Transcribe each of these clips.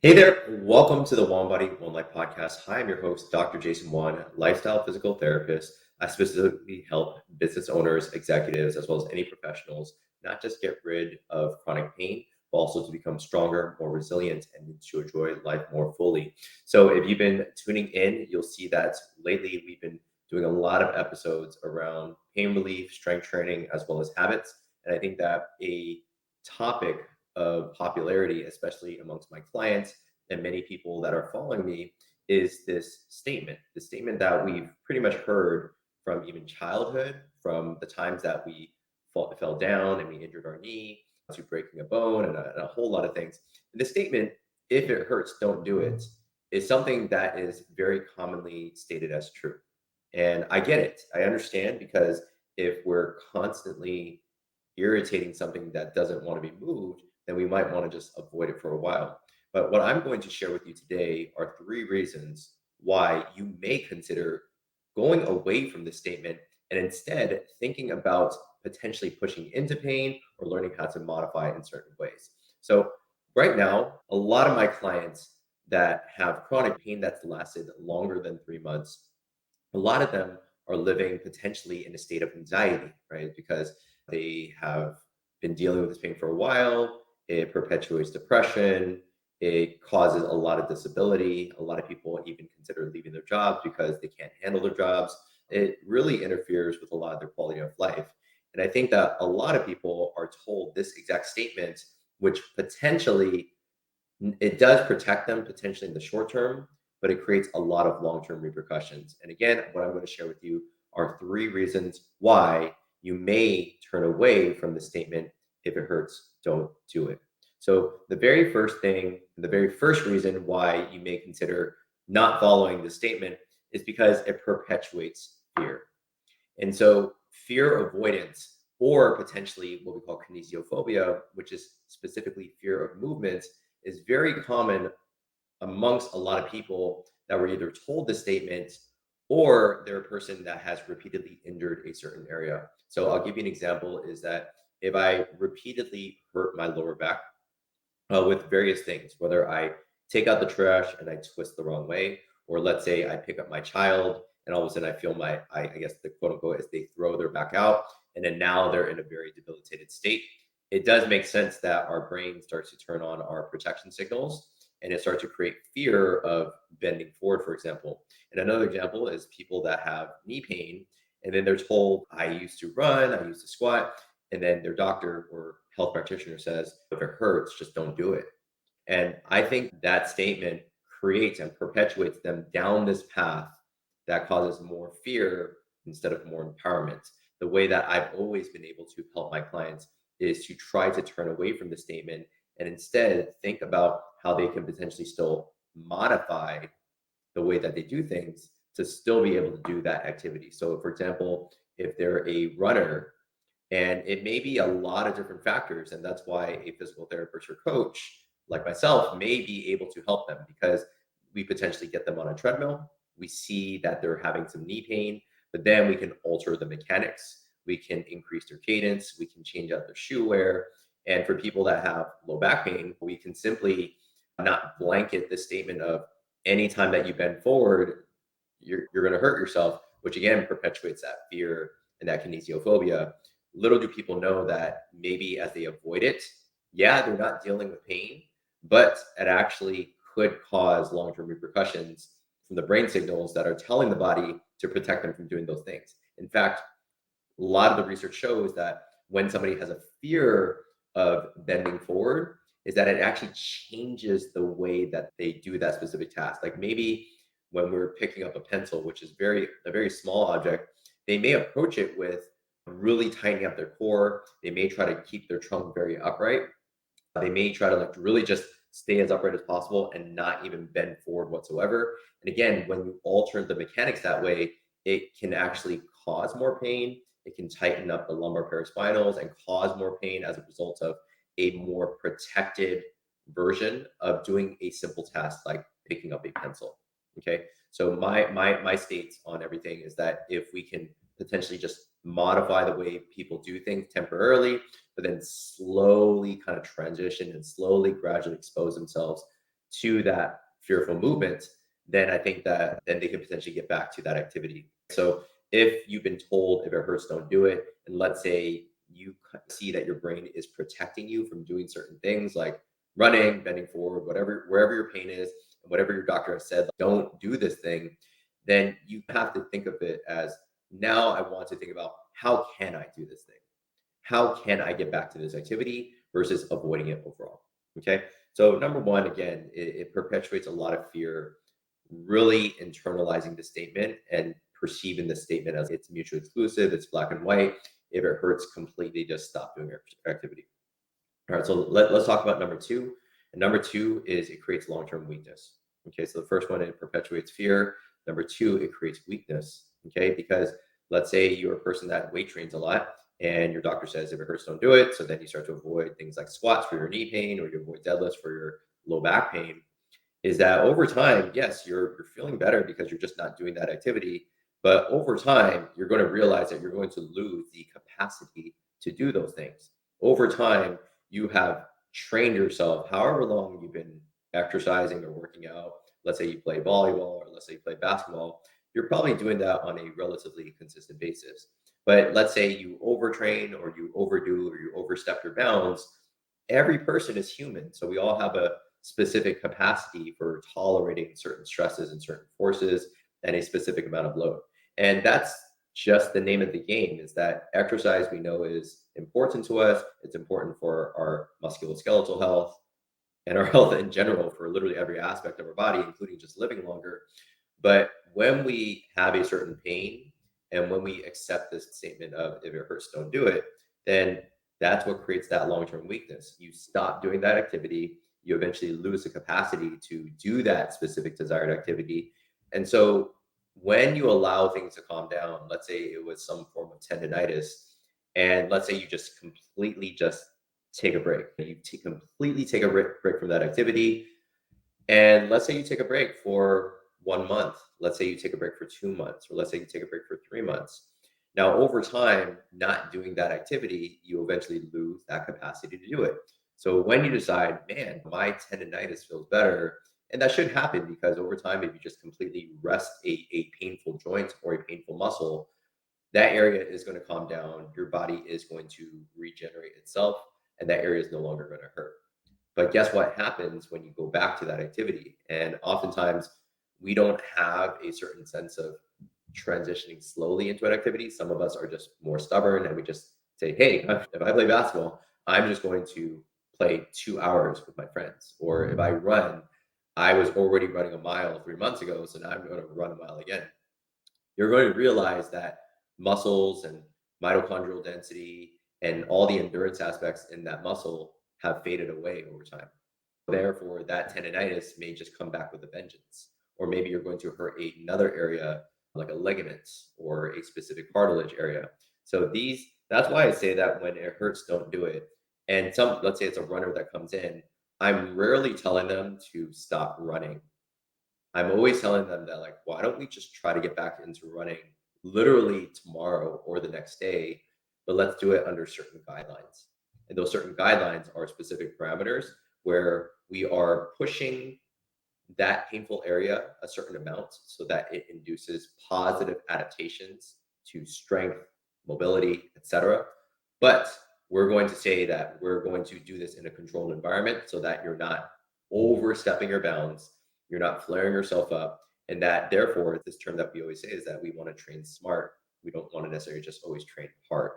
Hey there, welcome to the One Body, One Life podcast. Hi, I'm your host, Dr. Jason Wan, lifestyle physical therapist. I specifically help business owners, executives, as well as any professionals, not just get rid of chronic pain, but also to become stronger, more resilient, and to enjoy life more fully. So if you've been tuning in, you'll see that lately we've been doing a lot of episodes around pain relief, strength training, as well as habits. And I think that a topic of popularity, especially amongst my clients and many people that are following me, is this statement. The statement that we've pretty much heard from even childhood, from the times that we fell down and we injured our knee, to breaking a bone and a whole lot of things. And the statement, if it hurts, don't do it, is something that is very commonly stated as true. And I get it. I understand because if we're constantly irritating something that doesn't want to be moved, then we might want to just avoid it for a while. But what I'm going to share with you today are three reasons why you may consider going away from this statement and instead thinking about potentially pushing into pain or learning how to modify it in certain ways. So, right now, a lot of my clients that have chronic pain that's lasted longer than 3 months, a lot of them are living potentially in a state of anxiety, right? Because they have been dealing with this pain for a while. It perpetuates depression. It causes a lot of disability. A lot of people even consider leaving their jobs because they can't handle their jobs. It really interferes with a lot of their quality of life. And I think that a lot of people are told this exact statement, which potentially it does protect them potentially in the short term, but it creates a lot of long-term repercussions. And again, what I'm going to share with you are three reasons why you may turn away from the statement, if it hurts, don't do it. So the very first thing, the very first reason why you may consider not following the statement is because it perpetuates fear. And so fear avoidance, or potentially what we call kinesiophobia, which is specifically fear of movement, is very common amongst a lot of people that were either told the statement or they're a person that has repeatedly injured a certain area. So I'll give you an example is that if I repeatedly hurt my lower back with various things, whether I take out the trash and I twist the wrong way, or let's say I pick up my child and all of a sudden I feel I guess the quote unquote is they throw their back out and then now they're in a very debilitated state. It does make sense that our brain starts to turn on our protection signals and it starts to create fear of bending forward, for example. And another example is people that have knee pain and then they're told, I used to run, I used to squat, and then their doctor or health practitioner says, if it hurts, just don't do it. And I think that statement creates and perpetuates them down this path that causes more fear instead of more empowerment. The way that I've always been able to help my clients is to try to turn away from the statement and instead think about how they can potentially still modify the way that they do things to still be able to do that activity. So, for example, if they're a runner, and it may be a lot of different factors, and that's why a physical therapist or coach like myself may be able to help them because we potentially get them on a treadmill. We see that they're having some knee pain, but then we can alter the mechanics. We can increase their cadence. We can change out their shoe wear. And for people that have low back pain, we can simply not blanket the statement of anytime that you bend forward, you're going to hurt yourself, which again perpetuates that fear and that kinesiophobia. Little do people know that maybe as they avoid it, yeah, they're not dealing with pain, but it actually could cause long-term repercussions from the brain signals that are telling the body to protect them from doing those things. In fact, a lot of the research shows that when somebody has a fear of bending forward, is that it actually changes the way that they do that specific task. Like maybe when we're picking up a pencil, which is a very small object, they may approach it with really tightening up their core. They may try to keep their trunk very upright. They may try to like really just stay as upright as possible and not even bend forward whatsoever. And again, when you alter the mechanics that way, it can actually cause more pain. It can tighten up the lumbar paraspinals and cause more pain as a result of a more protected version of doing a simple task like picking up a pencil. Okay. So my states on everything is that if we can potentially just modify the way people do things temporarily, but then slowly kind of transition and slowly gradually expose themselves to that fearful movement, then I think that then they can potentially get back to that activity. So if you've been told if it hurts, don't do it, and let's say you see that your brain is protecting you from doing certain things like running, bending forward, whatever, wherever your pain is, and whatever your doctor has said, don't do this thing, then you have to think of it as now I want to think about how can I do this thing? How can I get back to this activity versus avoiding it overall? Okay. So, number one, again, it perpetuates a lot of fear, really internalizing the statement and perceiving the statement as it's mutually exclusive, it's black and white. If it hurts completely, just stop doing your activity. All right, so let's talk about number two. And number two is it creates long-term weakness. Okay, so the first one, it perpetuates fear. Number two, it creates weakness. Okay, because let's say you're a person that weight trains a lot and your doctor says if it hurts, don't do it. So then you start to avoid things like squats for your knee pain or you avoid deadlifts for your low back pain. Is that over time, yes, you're feeling better because you're just not doing that activity. But over time, you're going to realize that you're going to lose the capacity to do those things. Over time, you have trained yourself, however long you've been exercising or working out. Let's say you play volleyball or let's say you play basketball, you're probably doing that on a relatively consistent basis. But let's say you overtrain or you overdo or you overstep your bounds. Every person is human. So we all have a specific capacity for tolerating certain stresses and certain forces and a specific amount of load. And that's just the name of the game is that exercise we know is important to us. It's important for our musculoskeletal health and our health in general for literally every aspect of our body, including just living longer. But when we have a certain pain and when we accept this statement of if it hurts, don't do it, then that's what creates that long term weakness. You stop doing that activity, you eventually lose the capacity to do that specific desired activity. And so when you allow things to calm down, let's say it was some form of tendonitis, and let's say you just completely just take a break, completely take a break from that activity, and let's say you take a break for 1 month. Let's say you take a break for 2 months, or let's say you take a break for 3 months. Now, over time, not doing that activity, you eventually lose that capacity to do it. So when you decide, man, my tendonitis feels better, and that should happen because over time, if you just completely rest a painful joint or a painful muscle, that area is going to calm down. Your body is going to regenerate itself, and that area is no longer going to hurt. But guess what happens when you go back to that activity? And oftentimes we don't have a certain sense of transitioning slowly into an activity. Some of us are just more stubborn and we just say, hey, if I play basketball, I'm just going to play 2 hours with my friends. Or if I run, I was already running a mile 3 months ago, so now I'm going to run a mile again. You're going to realize that muscles and mitochondrial density and all the endurance aspects in that muscle have faded away over time. Therefore, that tendonitis may just come back with a vengeance. Or maybe you're going to hurt another area like a ligament or a specific cartilage area. So that's why I say that when it hurts, don't do it. And let's say it's a runner that comes in, I'm rarely telling them to stop running. I'm always telling them that, like, why don't we just try to get back into running literally tomorrow or the next day, but let's do it under certain guidelines. And those certain guidelines are specific parameters where we are pushing that painful area a certain amount so that it induces positive adaptations to strength, mobility, etc. But we're going to say that we're going to do this in a controlled environment so that you're not overstepping your bounds, you're not flaring yourself up, and that therefore, this term that we always say is that we want to train smart. We don't want to necessarily just always train hard.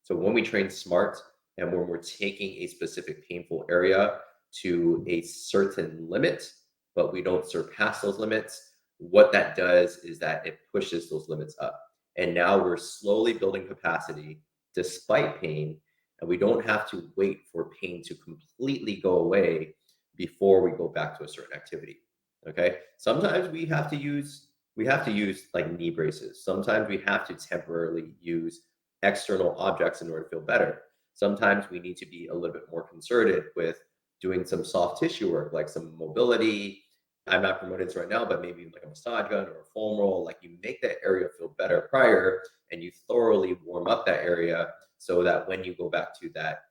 So when we train smart and when we're taking a specific painful area to a certain limit, but we don't surpass those limits, what that does is that it pushes those limits up. And now we're slowly building capacity despite pain, and we don't have to wait for pain to completely go away before we go back to a certain activity. Okay. Sometimes we have to use like knee braces. Sometimes we have to temporarily use external objects in order to feel better. Sometimes we need to be a little bit more concerted with doing some soft tissue work, like some mobility. I'm not promoting this right now, but maybe like a massage gun or a foam roll, like you make that area feel better prior and you thoroughly warm up that area so that when you go back to that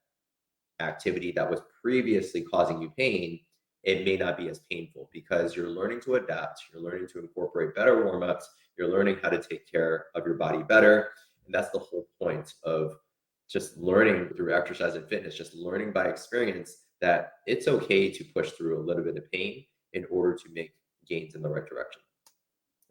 activity that was previously causing you pain, it may not be as painful because you're learning to adapt, you're learning to incorporate better warm-ups, you're learning how to take care of your body better. And that's the whole point of just learning through exercise and fitness, just learning by experience that it's okay to push through a little bit of pain in order to make gains in the right direction.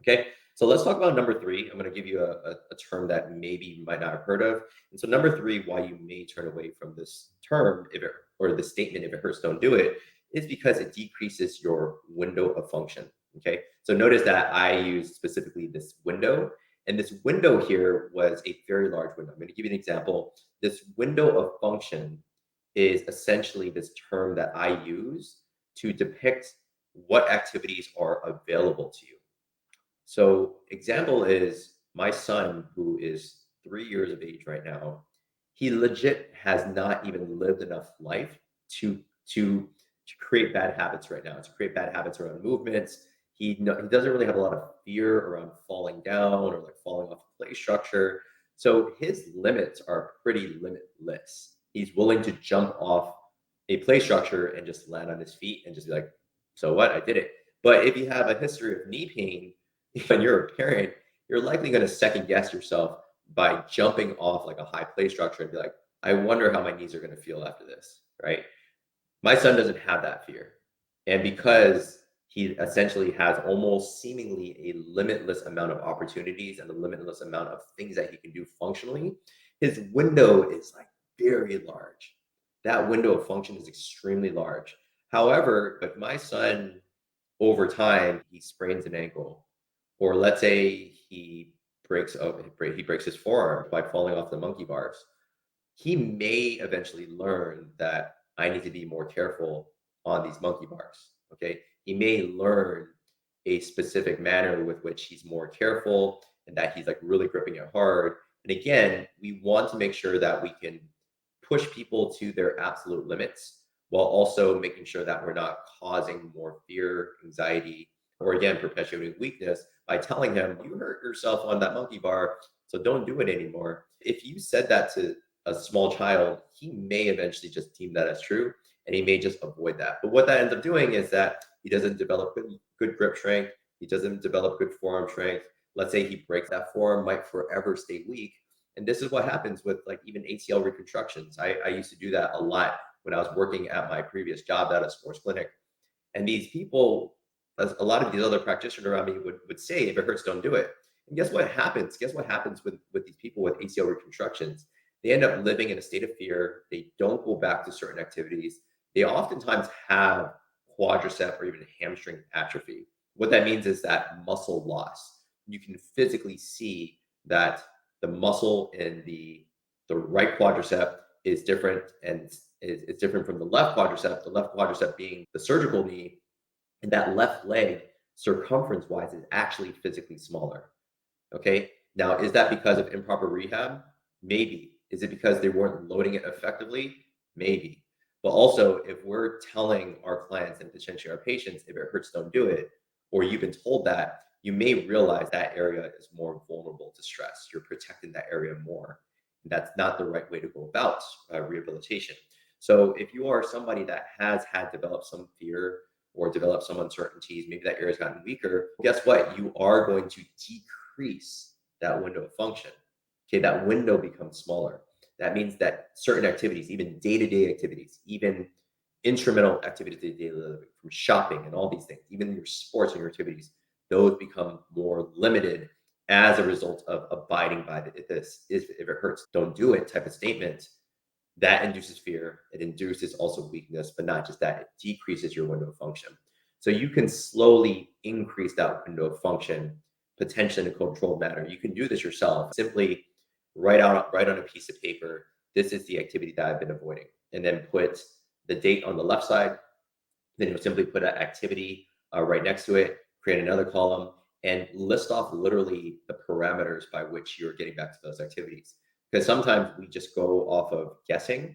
Okay, so let's talk about number three. I'm going to give you a term that maybe you might not have heard of. And so number three, why you may turn away from this term if it, or the statement, if it hurts, don't do it, is because it decreases your window of function. Okay, so notice that I use specifically this window, and this window here was a very large window. I'm going to give you an example. This window of function is essentially this term that I use to depict what activities are available to you. So example is my son, who is 3 years of age right now. He legit has not even lived enough life to to to create bad habits right now. To create bad habits around movements. He doesn't really have a lot of fear around falling down or like falling off the play structure. So his limits are pretty limitless. He's willing to jump off a play structure and just land on his feet and just be like, "So what? I did it." But if you have a history of knee pain, when you're a parent, you're likely going to second guess yourself by jumping off like a high play structure and be like, I wonder how my knees are going to feel after this, right? My son doesn't have that fear. And because he essentially has almost seemingly a limitless amount of opportunities and a limitless amount of things that he can do functionally, his window is like very large. That window of function is extremely large. However, if my son over time he sprains an ankle, or let's say he breaks his forearm by falling off the monkey bars, he may eventually learn that I need to be more careful on these monkey bars. Okay. He may learn a specific manner with which he's more careful and that he's like really gripping it hard. And again, we want to make sure that we can push people to their absolute limits while also making sure that we're not causing more fear, anxiety, or again, perpetuating weakness by telling him, you hurt yourself on that monkey bar, so don't do it anymore. If you said that to a small child, he may eventually just deem that as true and he may just avoid that. But what that ends up doing is that he doesn't develop good grip strength, he doesn't develop good forearm strength. Let's say he breaks that forearm, might forever stay weak. And this is what happens with like even ACL reconstructions. I used to do that a lot when I was working at my previous job at a sports clinic. And these people, as a lot of these other practitioners around me would say, if it hurts, don't do it. And guess what happens? Guess what happens with these people with ACL reconstructions? They end up living in a state of fear. They don't go back to certain activities. They oftentimes have quadricep or even hamstring atrophy. What that means is that muscle loss. You can physically see that the muscle in the right quadricep is different and it's different from the left quadricep being the surgical knee, and that left leg circumference wise is actually physically smaller. Okay. Now, is that because of improper rehab? Maybe. Is it because they weren't loading it effectively? Maybe. But also, if we're telling our clients and potentially our patients, if it hurts, don't do it, or you've been told that, you may realize that area is more vulnerable to stress. You're protecting that area more. And that's not the right way to go about rehabilitation. So if you are somebody that has had developed some fear or developed some uncertainties, maybe that area's gotten weaker, guess what? You are going to decrease that window of function. Okay, that window becomes smaller. That means that certain activities, even day-to-day activities, even instrumental activities of daily living, from shopping and all these things, even your sports and your activities, those become more limited as a result of abiding by this if it hurts, don't do it type of statement. That induces fear. It induces also weakness, but not just that, it decreases your window of function. So you can slowly increase that window of function, potentially in a controlled manner. You can do this yourself. Simply write on a piece of paper, this is the activity that I've been avoiding, and then put the date on the left side. Then you'll simply put an activity right next to it, create another column, and list off literally the parameters by which you're getting back to those activities. Because sometimes we just go off of guessing,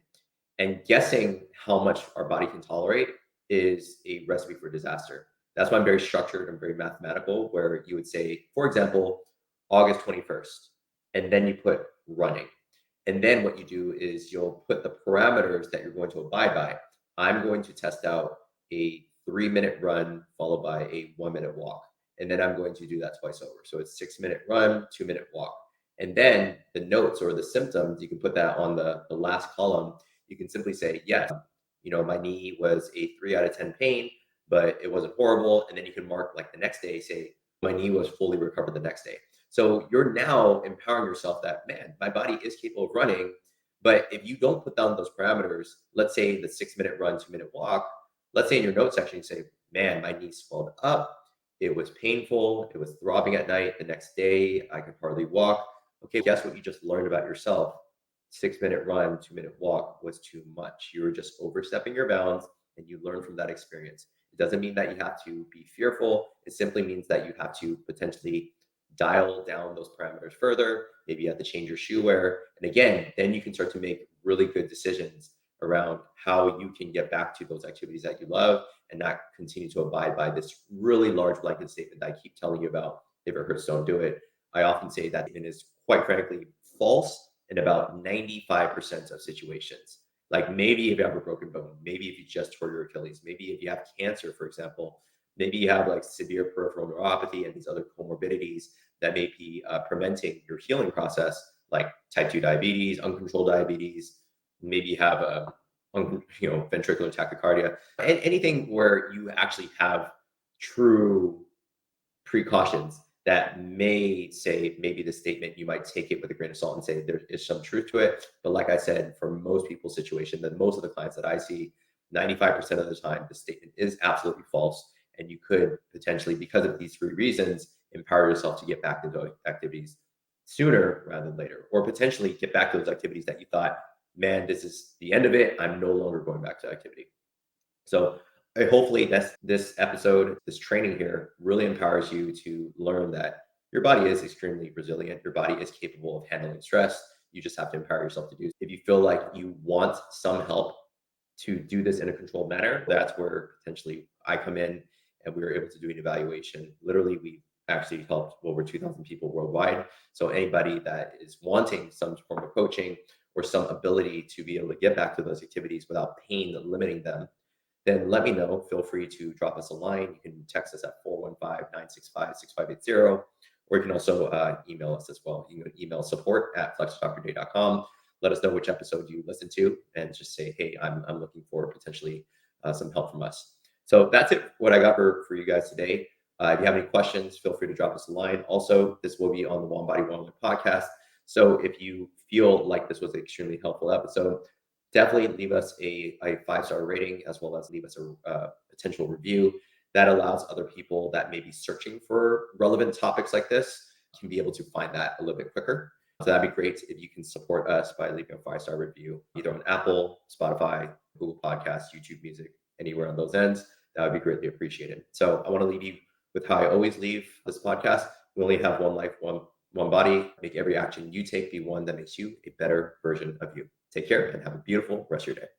and guessing how much our body can tolerate is a recipe for disaster. That's why I'm very structured and very mathematical, where you would say, for example, August 21st, and then you put running. And then what you do is you'll put the parameters that you're going to abide by. I'm going to test out a 3-minute run followed by a 1-minute walk. And then I'm going to do that twice over. So it's 6-minute run, 2-minute walk. And then the notes or the symptoms, you can put that on the last column. You can simply say, yes, my knee was a 3 out of 10 pain, but it wasn't horrible. And then you can mark like the next day, say, my knee was fully recovered the next day. So you're now empowering yourself that, man, my body is capable of running. But if you don't put down those parameters, let's say the 6-minute run, 2-minute walk, let's say in your notes section, you say, man, my knee swelled up. It was painful. It was throbbing at night. The next day, I could hardly walk. Okay, guess what you just learned about yourself? 6-minute run, 2-minute walk was too much. You were just overstepping your bounds, and you learn from that experience. It doesn't mean that you have to be fearful. It simply means that you have to potentially dial down those parameters further. Maybe you have to change your shoe wear. And again, then you can start to make really good decisions around how you can get back to those activities that you love and not continue to abide by this really large blanket statement that I keep telling you about. If it hurts, don't do it. I often say that it is quite frankly false in about 95% of situations. Like maybe if you have a broken bone, maybe if you just tore your Achilles, maybe if you have cancer, for example, maybe you have like severe peripheral neuropathy and these other comorbidities that may be preventing your healing process, like type 2 diabetes, uncontrolled diabetes, maybe you have a ventricular tachycardia, and anything where you actually have true precautions that may say maybe the statement you might take it with a grain of salt and say there is some truth to it. But like I said, for most people's situation, that most of the clients that I see, 95% of the time, the statement is absolutely false. And you could potentially, because of these 3 reasons, empower yourself to get back to those activities sooner rather than later, or potentially get back to those activities that you thought, man, this is the end of it. I'm no longer going back to activity. So hopefully this episode, this training here really empowers you to learn that your body is extremely resilient. Your body is capable of handling stress. You just have to empower yourself to do. If you feel like you want some help to do this in a controlled manner, that's where potentially I come in and we were able to do an evaluation. Literally, we actually helped over 2,000 people worldwide. So anybody that is wanting some form of coaching or some ability to be able to get back to those activities without pain limiting them, then let me know. Feel free to drop us a line. You can text us at 415-965-6580, or you can also email us as well. You can email support@FlexwithDoctorJay.com. Let us know which episode you listened to and just say, hey, I'm looking for potentially some help from us. So that's it, what I got for you guys today. If you have any questions, feel free to drop us a line. Also, this will be on the One Body, One Life podcast. So if you feel like this was an extremely helpful episode, definitely leave us a 5-star rating, as well as leave us a potential review. That allows other people that may be searching for relevant topics like this can be able to find that a little bit quicker. So that'd be great if you can support us by leaving a 5-star review, either on Apple, Spotify, Google Podcasts, YouTube Music, anywhere on those ends. That would be greatly appreciated. So I want to leave you with how I always leave this podcast. We only have one life, one body. Make every action you take be one that makes you a better version of you. Take care and have a beautiful rest of your day.